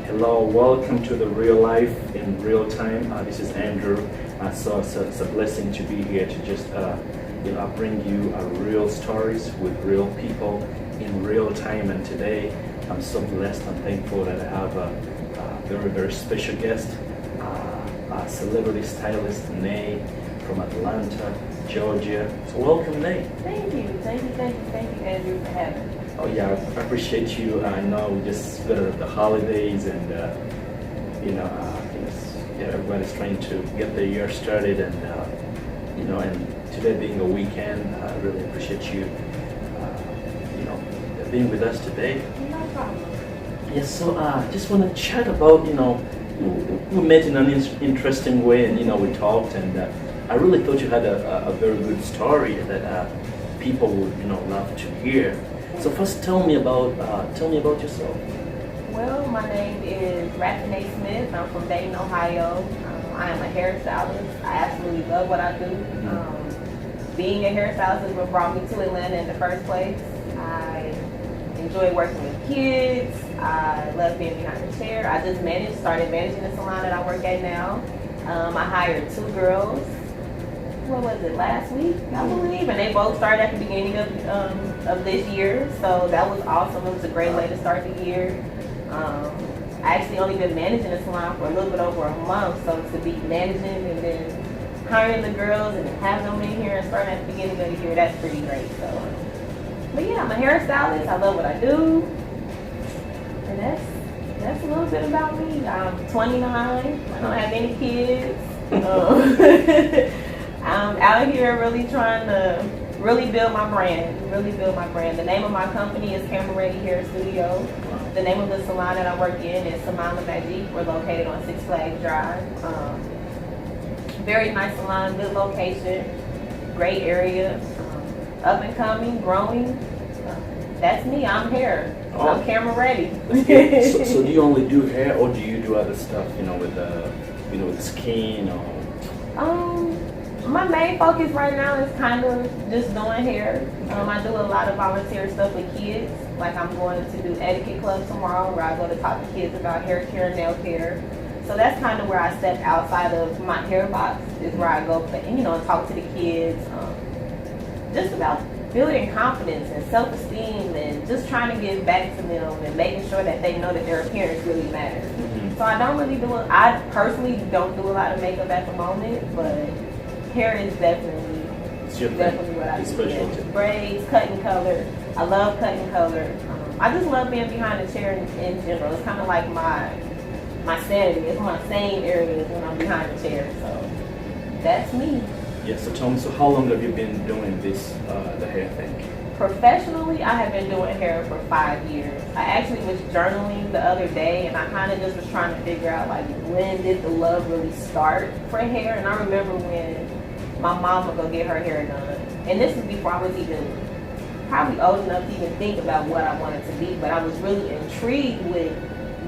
Hello, welcome to the Real Life in Real Time. This is Andrew. So it's a blessing to be here to just bring you real stories with real people in real time. And today, I'm so blessed and thankful that I have a very, very special guest, a celebrity stylist, NAE, from Atlanta, Georgia. So welcome, NAE. Thank you, Andrew, for having me. Oh yeah, I appreciate you. I know we just got the holidays, and everybody's trying to get the year started, and and today being a weekend, I really appreciate you, being with us today. No problem. Yes, so I just want to chat about, we met in an interesting way, and we talked, and I really thought you had a very good story that people would love to hear. So first, tell me about yourself. Well, my name is Rathanae Smith. I'm from Dayton, Ohio. I am a hairstylist. I absolutely love what I do. Being a hairstylist is what brought me to Atlanta in the first place. I enjoy working with kids. I love being behind the chair. I just started managing the salon that I work at now. I hired 2 girls. What was it, last week, I believe, and they both started at the beginning of this year, so that was awesome. It was a great way to start the year. I actually only been managing the salon for a little bit over a month, so to be managing and then hiring the girls and have them in here and starting at the beginning of the year, that's pretty great. So, but yeah, I'm a hairstylist. I love what I do, and that's a little bit about me. I'm 29. I don't have any kids. I'm out here really trying to build my brand. The name of my company is Camera Ready Hair Studio. The name of the salon that I work in is Salon La Magique. We're located on Six Flags Drive. Very nice salon, good location, great area, up and coming, growing. That's me. I'm hair. Oh. I'm camera ready. So do you only do hair, or do you do other stuff? With skin or? My main focus right now is kind of just doing hair. I do a lot of volunteer stuff with kids. Like I'm going to do etiquette club tomorrow where I go to talk to kids about hair care and nail care. So that's kind of where I step outside of my hair box, is where I go and talk to the kids. Just about building confidence and self-esteem and just trying to give back to them and making sure that they know that their appearance really matters. So I personally don't do a lot of makeup at the moment, but hair is definitely what I do. Braids, cutting color. I love cutting color. I just love being behind the chair in general. It's kind of like my sanity. It's my sane areas when I'm behind the chair. So that's me. Yeah. So tell me, so how long have you been doing this, the hair thing? Professionally, I have been doing hair for 5 years. I actually was journaling the other day, and I kind of just was trying to figure out when did the love really start for hair. And I remember when my mom would go get her hair done. And this was before I was even probably old enough to even think about what I wanted to be, but I was really intrigued with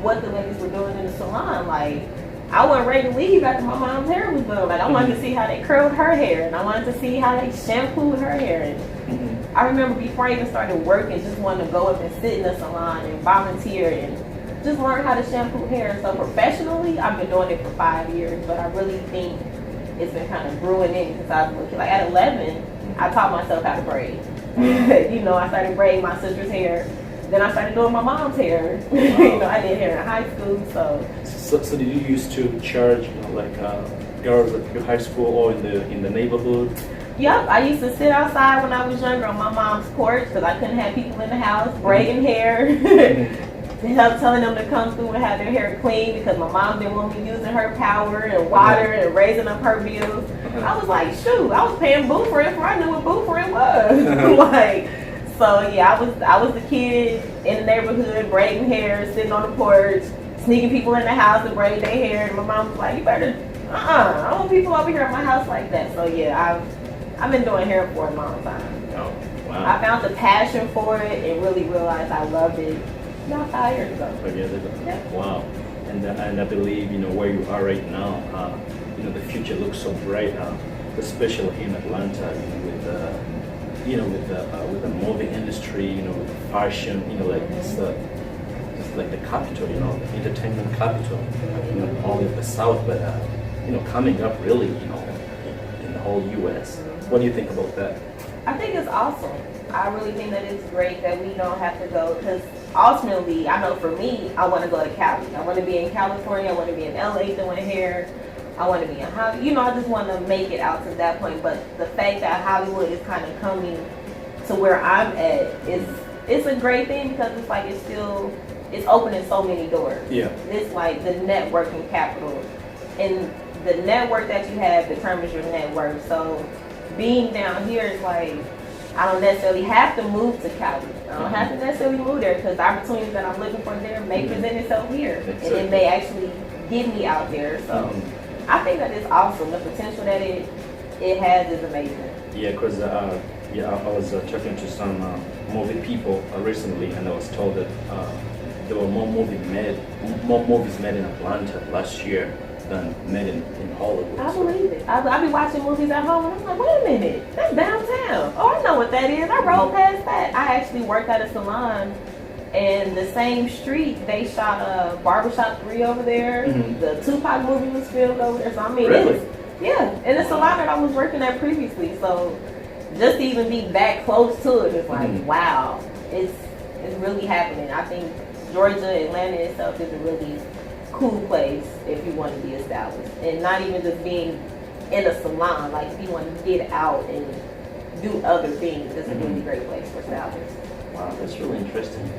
what the ladies were doing in the salon. I wasn't ready to leave after my mom's hair was done. I wanted to see how they curled her hair, and I wanted to see how they shampooed her hair. And I remember before I even started working, just wanted to go up and sit in the salon and volunteer and just learn how to shampoo hair. So professionally, I've been doing it for 5 years, but I really think it's been kind of brewing in since I was looking. At 11, I taught myself how to braid. I started braiding my sister's hair. Then I started doing my mom's hair. I did hair in high school, So did you used to charge, girls at your high school or in the neighborhood? Yep, I used to sit outside when I was younger on my mom's porch because I couldn't have people in the house braiding hair. Telling them to come through and have their hair clean because my mom didn't want me using her power and water and raising up her bills. I was like, shoot, I was paying boo for it before I knew what boo for it was. So yeah, I was the kid in the neighborhood braiding hair, sitting on the porch, sneaking people in the house to braid their hair. And my mom was like, you better, I don't want people over here at my house like that. So yeah, I've been doing hair for a long time. Oh, wow. I found the passion for it and really realized I loved it about 5 years ago. Yeah. Wow. And I believe, where you are right now, the future looks so bright, especially in Atlanta, with the movie industry, with fashion, it's like the capital, the entertainment capital, only of the South, but coming up really, in the whole U.S. What do you think about that? I think it's awesome. I really think that it's great that we don't have to go, because ultimately, I know for me, I want to go to Cali. I want to be in California. I want to be in LA doing hair. I want to be in Hollywood. I just want to make it out to that point. But the fact that Hollywood is kind of coming to where I'm at it's a great thing, because it's like it's opening so many doors. Yeah. It's like the networking capital, and the network that you have determines your net worth. So being down here is like, I don't necessarily have to move to Cali. I don't have to necessarily move there, because the opportunities that I'm looking for there may present itself here, and it may actually get me out there. So I think that it's awesome. The potential that it has is amazing. Yeah, because I was talking to some movie people recently, and I was told that there were more movies made in Atlanta last year than made in Hollywood. I believe it. I be watching movies at home, and I'm like, wait a minute, that's downtown. Oh, I know what that is. I rode past that. I actually worked at a salon, and the same street they shot Barbershop 3 over there. The Tupac movie was filmed over there. So I mean, really? And the salon that I was working at previously. So just to even be that close to it is like, wow, it's really happening. I think Georgia, Atlanta itself is a really cool place if you want to be a stylist, and not even just being in a salon. Like, if you want to get out and do other things, it's a really great place for stylists. Wow, that's really interesting.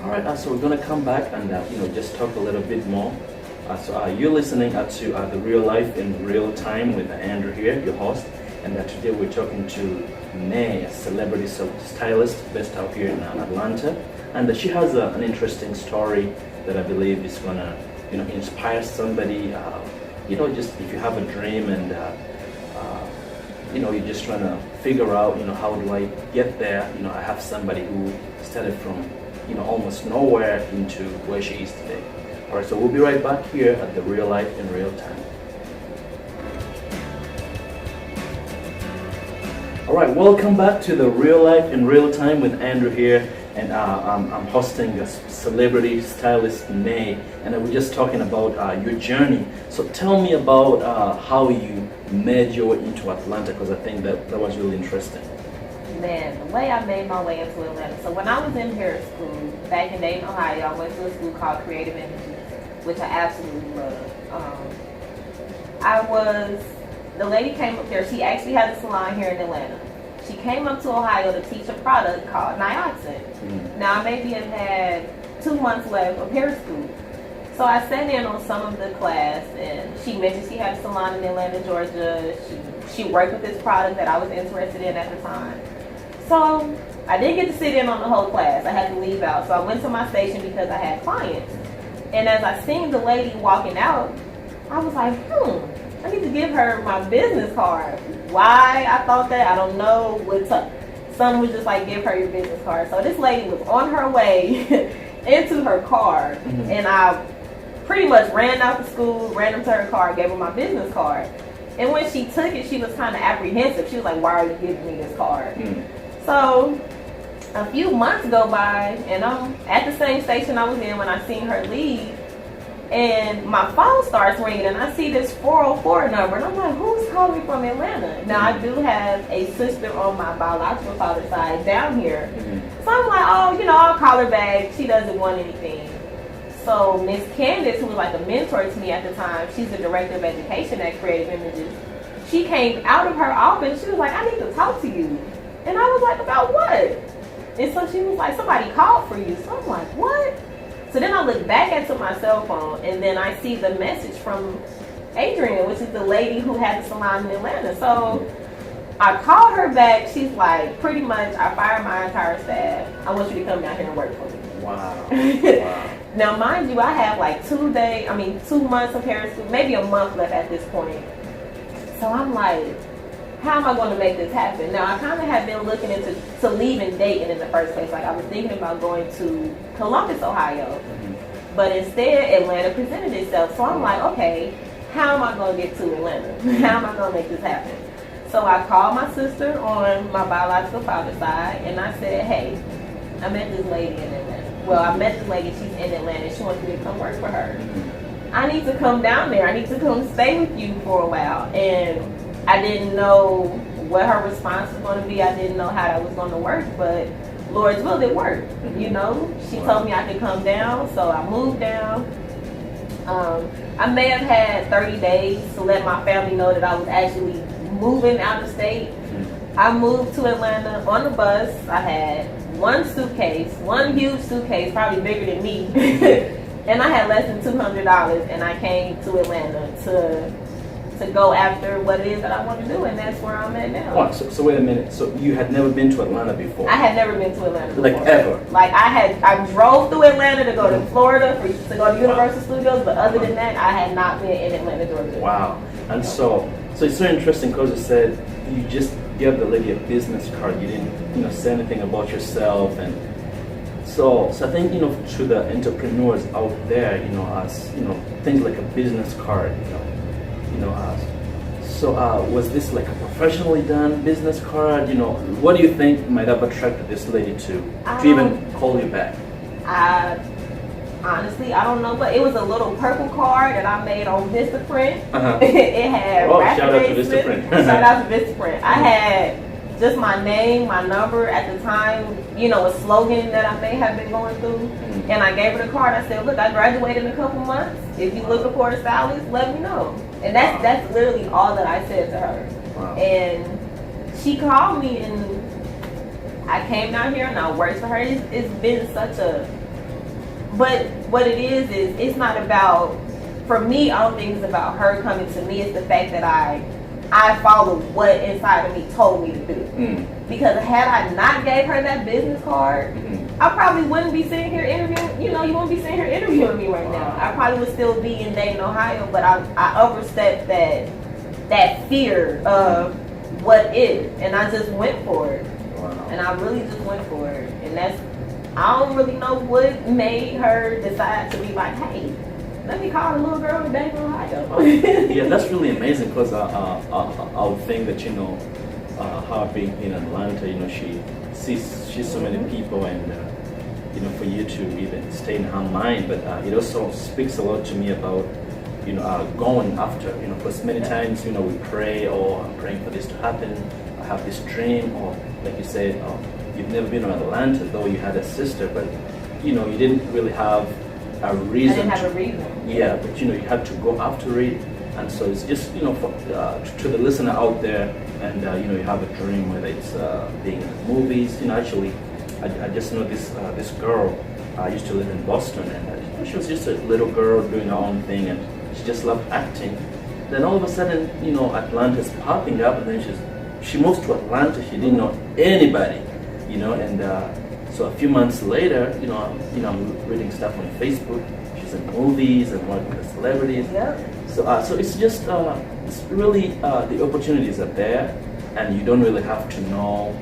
All right, so we're gonna come back and just talk a little bit more. So you're listening to the Real Life in Real Time with Andrew here, your host, and today we're talking to NAE'S, a celebrity stylist based out here in Atlanta, and she has an interesting story that I believe is gonna inspire somebody. Just if you have a dream and you're just trying to figure out how do I get there. I have somebody who started from almost nowhere into where she is today. All right, so we'll be right back here at the Real Life in Real Time. All right, welcome back to the Real Life in Real Time with Andrew here, and I'm hosting a celebrity stylist, NAE, and we're just talking about your journey. So tell me about how you made your way into Atlanta, because I think that was really interesting. Man, the way I made my way into Atlanta. So when I was in hair school back in Dayton, Ohio, I went to a school called Creative Images, which I absolutely love. The lady came up there. She actually has a salon here in Atlanta. She came up to Ohio to teach a product called NAE'S. Now I maybe have had 2 months left of hair school. So I sat in on some of the class, and she mentioned she had a salon in Atlanta, Georgia. She worked with this product that I was interested in at the time. So I didn't get to sit in on the whole class. I had to leave out. So I went to my station because I had clients. And as I seen the lady walking out, I was like, I need to give her my business card. Why I thought that, I don't know. Someone was just like, give her your business card. So this lady was on her way into her car, and I pretty much ran out the school, ran into her car, gave her my business card. And when she took it, she was kind of apprehensive. She was like, why are you giving me this card? So a few months go by, and I'm at the same station I was in when I seen her leave. And my phone starts ringing, and I see this 404 number, and I'm like, who's calling from Atlanta? Now, I do have a sister on my biological father's side down here. So I'm like, I'll call her back. She doesn't want anything. So Miss Candace, who was like a mentor to me at the time, she's the director of education at Creative Images. She came out of her office. She was like, I need to talk to you. And I was like, about what? And so she was like, somebody called for you. So I'm like, what? So then I look back at my cell phone, and then I see the message from Adrian, which is the lady who had the salon in Atlanta. So I call her back. She's like, pretty much, I fired my entire staff. I want you to come down here and work for me. Wow. Wow. Now, mind you, I have like 2 months of hair school, maybe a month left at this point. So I'm like, how am I going to make this happen? Now, I kind of have been looking into leaving Dayton in the first place. Like, I was thinking about going to Columbus, Ohio. But instead, Atlanta presented itself. So I'm like, okay, how am I going to get to Atlanta? How am I going to make this happen? So I called my sister on my biological father's side, and I said, hey, I met this lady in Atlanta. Well, I met the lady, she's in Atlanta, she wants me to come work for her. I need to come down there, I need to come stay with you for a while. And I didn't know what her response was going to be. I didn't know how that was going to work, but Lord's will, it worked. You know, she told me I could come down, so I moved down. I may have had 30 days to let my family know that I was actually moving out of state. I moved to Atlanta on the bus. I had one suitcase, one huge suitcase, probably bigger than me. And I had less than $200, and I came to Atlanta to go after what it is that I want to do, and that's where I'm at now. Wow, so wait a minute. So you had never been to Atlanta before? I had never been to Atlanta before. Like ever? Like I drove through Atlanta to go to Florida to go to Universal Studios, but other than that, I had not been in Atlanta, Georgia. Wow. And so it's so interesting because you said you just gave the lady a business card. You didn't, say anything about yourself, and so I think, to the entrepreneurs out there, as things like a business card, so was this like a professionally done business card? What do you think might have attracted this lady to even call you back? Honestly, I don't know, but it was a little purple card that I made on Vistaprint. It had shout out to Vistaprint. Shout out to Vistaprint. I had just my name, my number at the time, a slogan that I may have been going through. And I gave her the card. I said, look, I graduated in a couple months. If you looking for a stylist, let me know. And that's literally all that I said to her. Wow. And she called me, and I came down here and I worked for her. It's been such a... But what it is it's not about... For me, I don't think it's about her coming to me. It's the fact that I followed what inside of me told me to do. Because had I not gave her that business card, I probably wouldn't be sitting here interviewing. You wouldn't be sitting here interviewing me right now. I probably would still be in Dayton, Ohio, but I overstepped that fear of what is, and I just went for it. Wow. And I really just went for it. And I don't really know what made her decide to be like, hey, let me call the little girl in Dayton, Ohio. Yeah, that's really amazing because I would think that, her being in Atlanta, she sees so many people, and, for you to even stay in her mind. But it also speaks a lot to me about, going after, because many times, we pray, or I'm praying for this to happen, I have this dream, or like you said, you've never been to Atlanta, though you had a sister, but, you didn't really have a reason. I didn't have a reason. Yeah, but you had to go after it, and so it's just for, to the listener out there, and you have a dream, whether it's being in the movies. Actually, I just know this girl. I used to live in Boston, and she was just a little girl doing her own thing, and she just loved acting. Then all of a sudden, Atlanta's popping up, and then she moves to Atlanta. She didn't know anybody, and. So a few months later, I'm reading stuff on Facebook. She's in movies and working with celebrities. Yep. So it's just, it's really the opportunities are there, and you don't really have to know,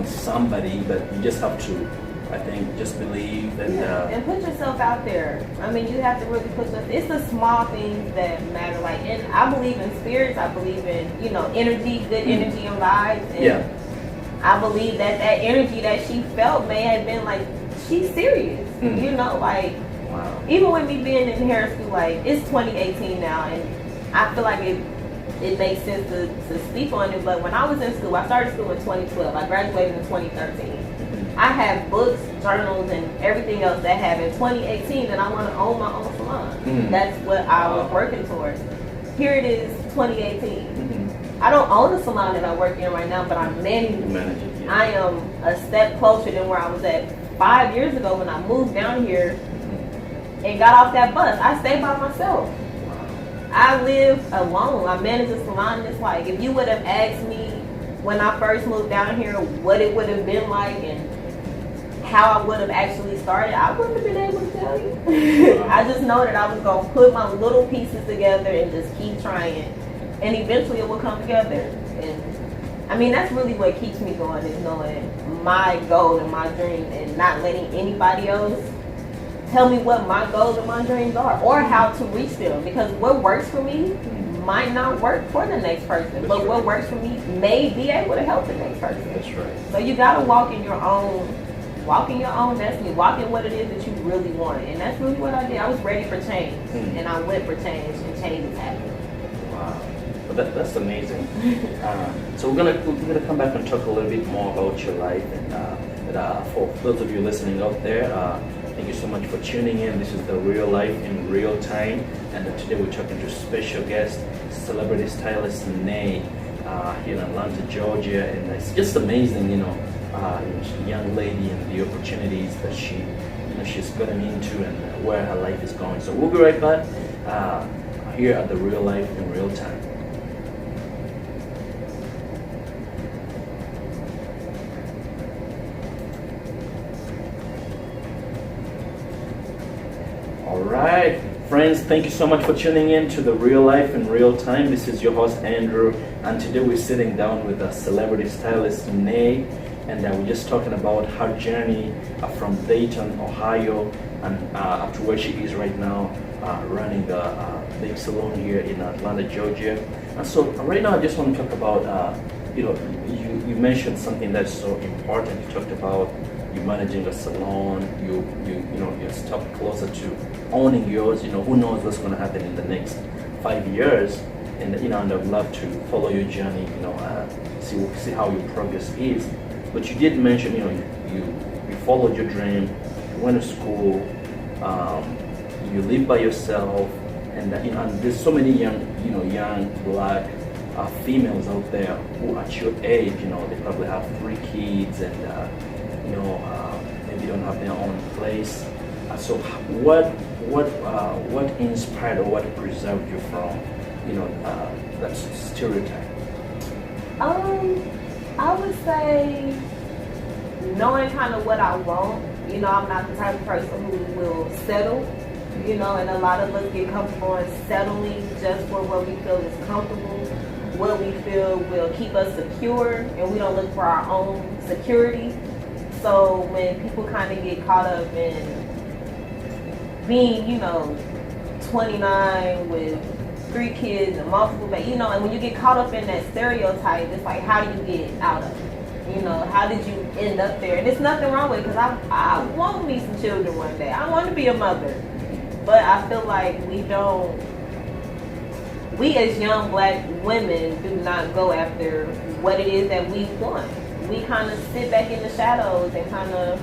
somebody, but you just have to, I think, just believe and put yourself out there. I mean, you have to really put yourself. It's the small things that matter. Like, and I believe in spirits. I believe in energy, good energy and vibes. And I believe that energy that she felt may have been like, she's serious. Wow. Even with me being in hair school, like, it's 2018 now, and I feel like it makes sense to speak on it. But when I was in school, I started school in 2012. I graduated in 2013. I have books, journals, and everything else that have in 2018 that I want to own my own salon. That's what I was working towards. Here it is, 2018. I don't own a salon that I work in right now, but I'm managing it. Yeah. I am a step closer than where I was at 5 years ago when I moved down here and got off that bus. I stayed by myself. I live alone. I manage a salon. It's like, if you would have asked me when I first moved down here what it would have been like and how I would have actually started, I wouldn't have been able to tell you. I just know that I was going to put my little pieces together and just keep trying. And eventually it will come together. And I mean, that's really what keeps me going, is knowing my goal and my dream, and not letting anybody else tell me what my goals and my dreams are, or how to reach them. Because what works for me might not work for the next person, but what works for me may be able to help the next person. That's right. So you gotta walk in your own walking your own destiny, walking what it is that you really want. And that's really what I did. I was ready for change, and I went for change, and change is happening. Wow, well, that's amazing. So we're gonna come back and talk a little bit more about your life, and for those of you listening out there, thank you so much for tuning in. This is the Real Life in Real Time, and today we're talking to a special guest, celebrity stylist NAE, here in Atlanta, Georgia, and it's just amazing, young lady and the opportunities that she's gotten into and where her life is going. So we'll be right back here at the Real Life in Real Time. All right, friends, thank you so much for tuning in to the Real Life in Real Time. This is your host, Andrew, and today we're sitting down with a celebrity stylist, NAE, and we're just talking about her journey from Dayton, Ohio, and up to where she is right now, running the big salon here in Atlanta, Georgia. And so right now I just want to talk about, you mentioned something that's so important. You talked about you managing a salon, you're stuck closer to owning yours. Who knows what's going to happen in the next 5 years, and and I'd love to follow your journey, see how your progress is. But you did mention, you followed your dream, you went to school, you live by yourself, and and there's so many young black females out there who at your age, they probably have 3 kids and maybe don't have their own place. So what inspired or what preserved you from that stereotype? I would say knowing kind of what I want. I'm not the type of person who will settle. And a lot of us get comfortable in settling just for what we feel is comfortable, what we feel will keep us secure, and we don't look for our own security. So when people kind of get caught up in being, 29 with 3 kids and multiple babies, and when you get caught up in that stereotype, it's like, how do you get out of it? How did you end up there? And there's nothing wrong with it, because I want me some children one day. I want to be a mother. But I feel like we as young black women do not go after what it is that we want. We kind of sit back in the shadows and kind of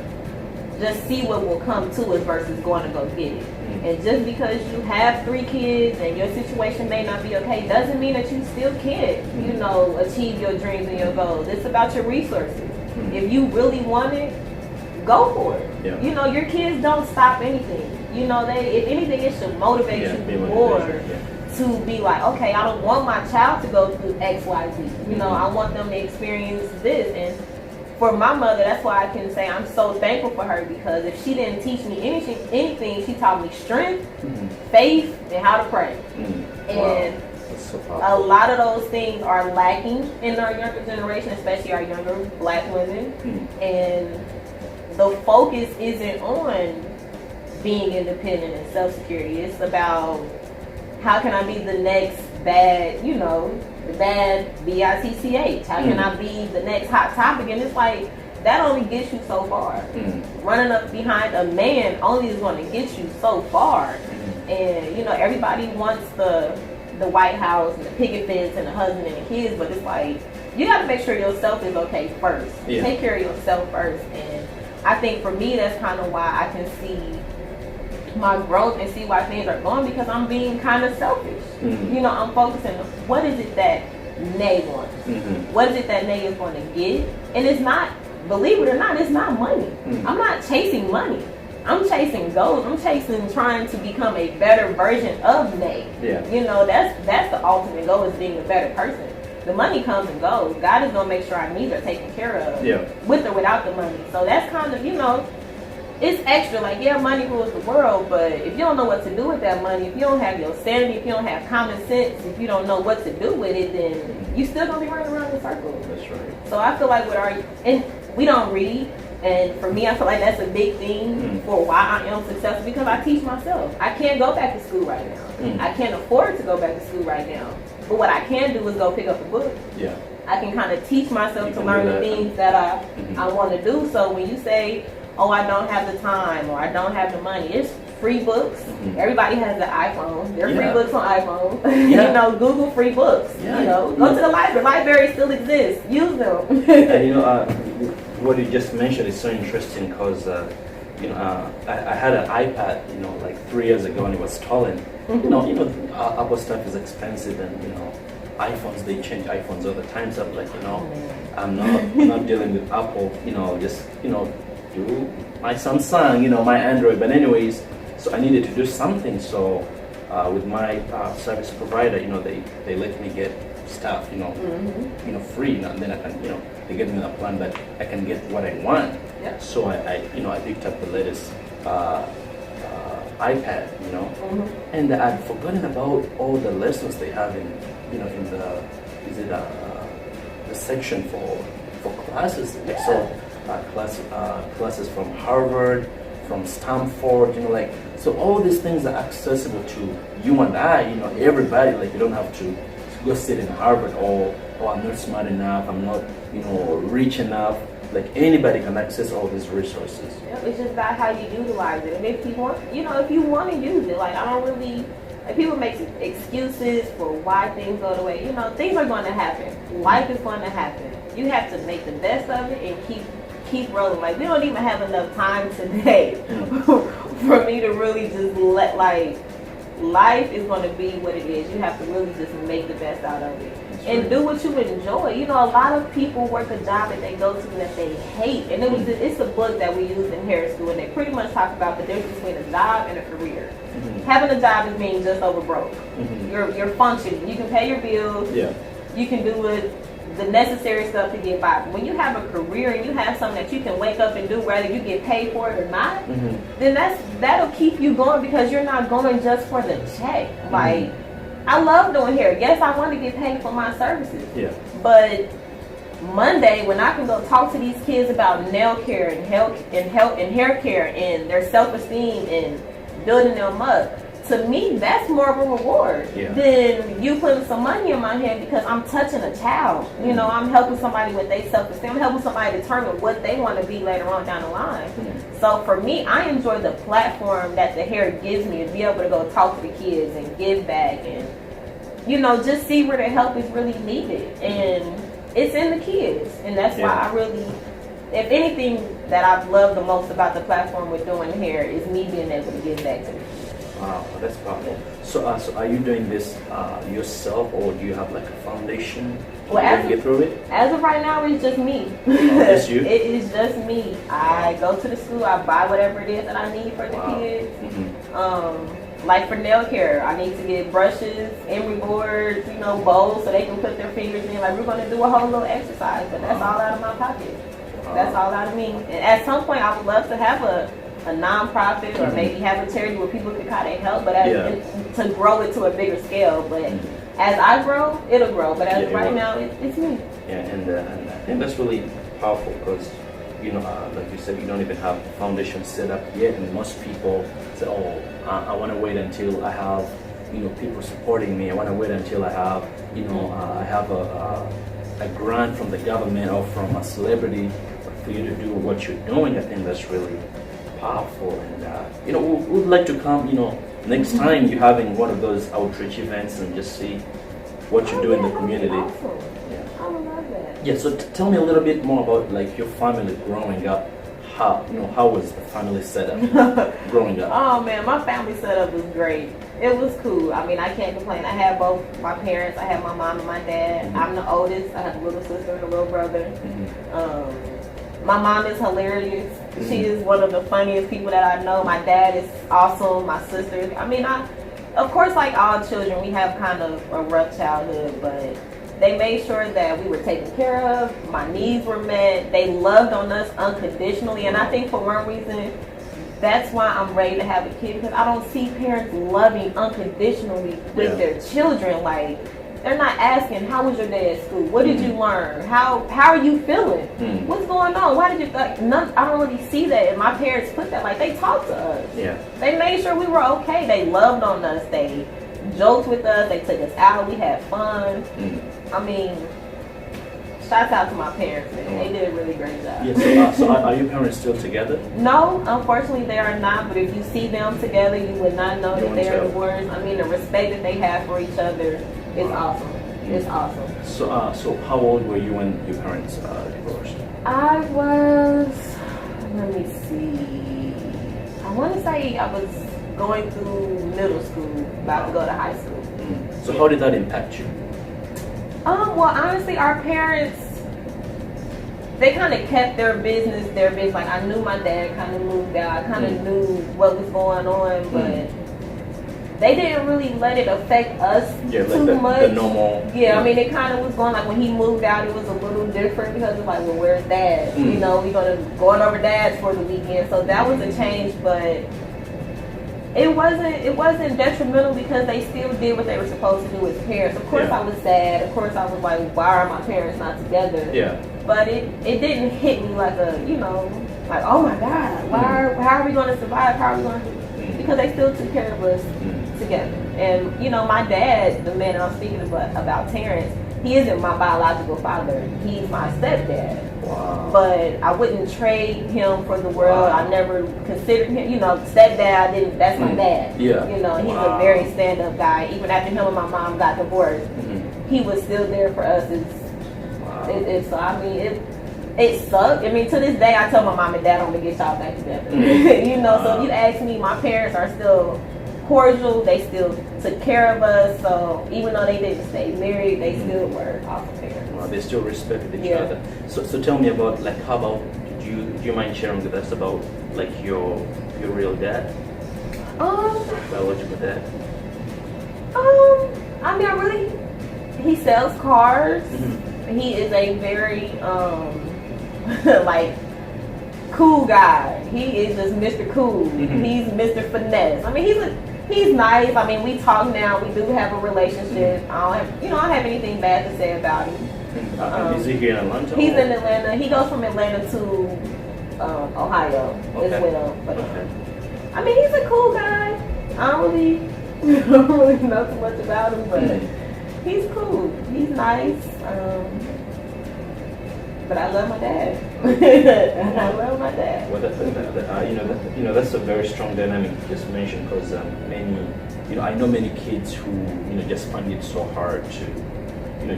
just see what will come to us versus going to go get it. And just because you have 3 kids and your situation may not be okay, doesn't mean that you still can't, achieve your dreams and your goals. It's about your resources. If you really want it, go for it. Yeah. Your kids don't stop anything. If anything, it should motivate you more to be like, okay, I don't want my child to go through X, Y, Z. I want them to experience this. And for my mother, that's why I can say I'm so thankful for her, because if she didn't teach me anything, she taught me strength, faith, and how to pray. And so a lot of those things are lacking in our younger generation, especially our younger black women. And the focus isn't on being independent and self-security. It's about, how can I be the next bad, the bad BITCH? How can I be the next hot topic? And it's like, that only gets you so far. Running up behind a man only is going to get you so far. And, everybody wants the White House and the picket fence and the husband and the kids, but it's like, you got to make sure yourself is okay first. Yeah. Take care of yourself first. And I think for me, that's kind of why I can see my growth and see why things are going, because I'm being kind of selfish. I'm focusing on what is it that NAE wants. What is it that NAE is going to get? And it's not, believe it or not, it's not money. I'm not chasing money. I'm chasing goals. I'm trying to become a better version of NAE. Yeah. That's the ultimate goal, is being a better person. The money comes and goes. God is going to make sure our needs are taken care of, with or without the money. So that's kind of, it's extra, like, money rules the world, but if you don't know what to do with that money, if you don't have your sanity, if you don't have common sense, if you don't know what to do with it, then you still gonna be running around in circles. That's right. So I feel like and we don't read, and for me, I feel like that's a big thing for why I am successful, because I teach myself. I can't go back to school right now. I can't afford to go back to school right now, but what I can do is go pick up a book. I can kind of teach myself to learn the things that I want to do. So when you say, oh, I don't have the time or I don't have the money. It's free books. Everybody has an iPhone. There are free books on iPhone. You know, Google free books. You know, go to the library. Libraries still exist. Use them. And you know, what you just mentioned is so interesting because you know, I had an iPad, you know, like 3 years ago, and it was stolen. You know, Apple stuff is expensive, and you know, iPhones, they change iPhones all the time. So I'm like, you know, I'm not dealing with Apple. You know, just do my Samsung, you know, my Android. But anyways, so I needed to do something. So with my service provider, you know, they let me get stuff, you know, free, and then I can, you know, they give me a plan that I can get what I want. Yeah. So I picked up the latest iPad, you know, and I'd forgotten about all the lessons they have in, you know, in the section for classes. Yeah. So classes from Harvard, from Stanford, you know, like, so all these things are accessible to you and I, you know, everybody. Like, you don't have to go sit in Harvard, or I'm not smart enough, I'm not, you know, rich enough. Like, anybody can access all these resources. Yeah, it's just about how you utilize it. And if you want, you know, if you want to use it, like, I don't really, like, people make excuses for why things go the way, you know, things are going to happen. Life is going to happen. You have to make the best of it and keep rolling. Like, we don't even have enough time today for me to really just let, like, life is going to be what it is. You have to really just make the best out of it. And do what you enjoy. You know, a lot of people work a job that they go to that they hate. And it's a book that we used in hair school, and they pretty much talk about the difference between a job and a career. Having a job is being just over broke. You're functioning. You can pay your bills. Yeah. You can do the necessary stuff to get by. When you have a career and you have something that you can wake up and do, whether you get paid for it or not, then that'll keep you going, because you're not going just for the check. Like, I love doing hair. Yes, I want to get paid for my services. Yeah. But Monday, when I can go talk to these kids about nail care and hair care and their self-esteem and building them up, to me, that's more of a reward than you putting some money in my hand because I'm touching a child. You know, I'm helping somebody with their self-esteem. I'm helping somebody determine what they want to be later on down the line. So for me, I enjoy the platform that the hair gives me to be able to go talk to the kids and give back and, you know, just see where the help is really needed. And it's in the kids. And that's why I really, if anything that I've loved the most about the platform with doing hair is me being able to give back to the kids. Wow, that's powerful. So are you doing this yourself, or do you have like a foundation to get through it? As of right now, it's just me. Just you? It is just me. I go to the school, I buy whatever it is that I need for the kids. Like for nail care, I need to get brushes, emery boards, you know, bowls so they can put their fingers in. Like, we're going to do a whole little exercise, but that's all out of my pocket. That's all out of me. And at some point, I would love to have a non-profit or maybe have a charity where people can kind of help, but to grow it to a bigger scale. But as I grow, it'll grow. But as right now, it's me. Yeah, and I think that's really powerful because, you know, like you said, you don't even have a foundation set up yet, and most people say, oh, I want to wait until I have, you know, people supporting me. I want to wait until I have, you know, I have a grant from the government or from a celebrity for you to do what you're doing. I think that's really powerful, and you know, we'd like to come, you know, next time you're having one of those outreach events and just see what you do in the community. Awesome. I would love that. Yeah, so tell me a little bit more about like your family growing up. How was the family setup growing up? Oh man, my family setup was great. It was cool. I mean, I can't complain. I had both my parents. I had my mom and my dad. I'm the oldest. I have a little sister and a little brother. My mom is hilarious. She is one of the funniest people that I know. My dad is awesome. My sister. I mean, of course, like all children, we have kind of a rough childhood, but they made sure that we were taken care of. My needs were met. They loved on us unconditionally. And I think for one reason, that's why I'm ready to have a kid, because I don't see parents loving unconditionally with their children. Like, they're not asking, how was your day at school? What did you learn? How are you feeling? What's going on? Why did you I don't really see that. And my parents put that, like, they talked to us. Yeah. They made sure we were okay. They loved on us. They joked with us. They took us out. We had fun. I mean, shout shouts out to my parents, man. They did a really great job. Yes. So are your parents still together? No, unfortunately they are not. But if you see them together, you would not know that they are divorced. I mean, the respect that they have for each other is awesome. It's awesome. So how old were you when your parents divorced? I was, let me see. I want to say I was going through middle school, about to go to high school. So how did that impact you? Well, honestly, our parents, they kind of kept their business. Like, I knew my dad kind of moved out. I kind of knew what was going on, but they didn't really let it affect us too much. The normal. Yeah, I mean, it kind of was going, like, when he moved out, it was a little different because it's like, well, where's Dad? You know, we're going over Dad's for the weekend. So that was a change, but it wasn't detrimental because they still did what they were supposed to do as parents. Of course, I was sad. Of course, I was like, why are my parents not together? Yeah. But it didn't hit me like a, like, oh my God, how are we going to survive? How are we going to? Because they still took care of us together. And my dad, the man I'm speaking about, Terrence, he isn't my biological father. He's my stepdad. Wow. But I wouldn't trade him for the world. I never considered him, stepdad. That's my dad. Yeah. He's a very stand-up guy. Even after him and my mom got divorced, he was still there for us. It sucked. I mean, to this day, I tell my mom and dad I'm gonna get y'all back together. So if you ask me, my parents are still cordial. They still took care of us. So even though they didn't stay married, they still were awesome parents. Wow, they still respected each other. So tell me about, like, how about, do you mind sharing with us about, like, your real dad? Biological dad. I mean, he sells cars. He is a very like, cool guy. He is just Mr. Cool. He's Mr. Finesse. I mean, he's nice. I mean, we talk now. We do have a relationship. I don't have anything bad to say about him. Is he here in Atlanta? He's in Atlanta. He goes from Atlanta to Ohio as well. But I mean, he's a cool guy. I don't really know too much about him, but he's cool. He's nice. But I love my dad. I love my dad. Well, that's a very strong dynamic you just mentioned, because I know many kids who just find it so hard to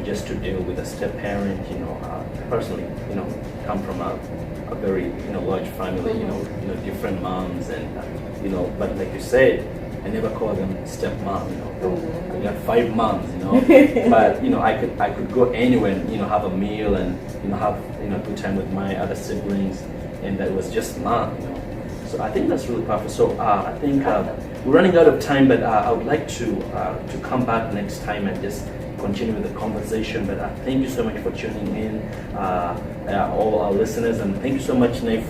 just to deal with a step parent. Personally, come from a very large family. Different moms, and but like you said, I never call them stepmom. I got 5 moms. But I could go anywhere and have a meal and have a good time with my other siblings, and that was just mom. So I think that's really powerful. So I think we're running out of time, but I would like to come back next time and just continue with the conversation. But thank you so much for tuning in, all our listeners, and thank you so much, Nate,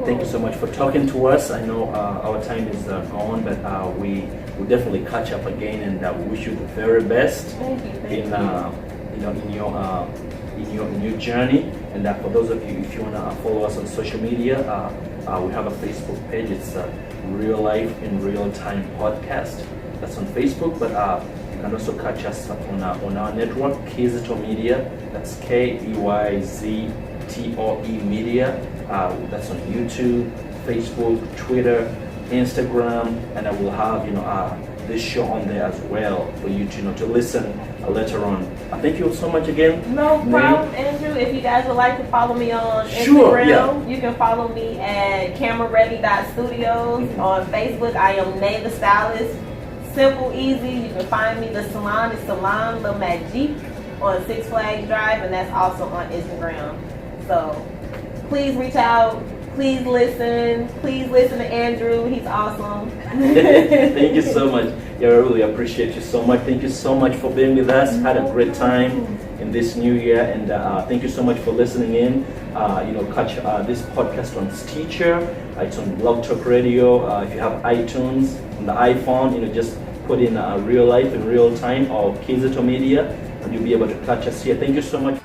Thank you so much for talking to us. I know our time is gone, but we will definitely catch up again, and we wish you the very best in your journey. And for those of you, if you want to follow us on social media, we have a Facebook page. It's Real Life in Real Time Podcast. That's on Facebook, but you can also catch us on our network, Keyzto Media. That's KEYZTOE Media. That's on YouTube, Facebook, Twitter, Instagram, and I will have this show on there as well for you to listen later on. Thank you so much again. No problem, Andrew. If you guys would like to follow me on Instagram, you can follow me at cameraready.studios. On Facebook, I am Nay the Stylist. Simple, easy. You can find me. The salon is Salon Le Magique on Six Flags Drive, and that's also on Instagram. So please reach out. Please listen. Please listen to Andrew. He's awesome. Thank you so much. Yeah, I really appreciate you so much. Thank you so much for being with us. Had a great time in this new year, and thank you so much for listening in. Catch this podcast on Stitcher. It's on Blog Talk Radio. If you have iTunes on the iPhone, just put in Real Life in Real Time or Keyzto Media, and you'll be able to catch us here. Thank you so much.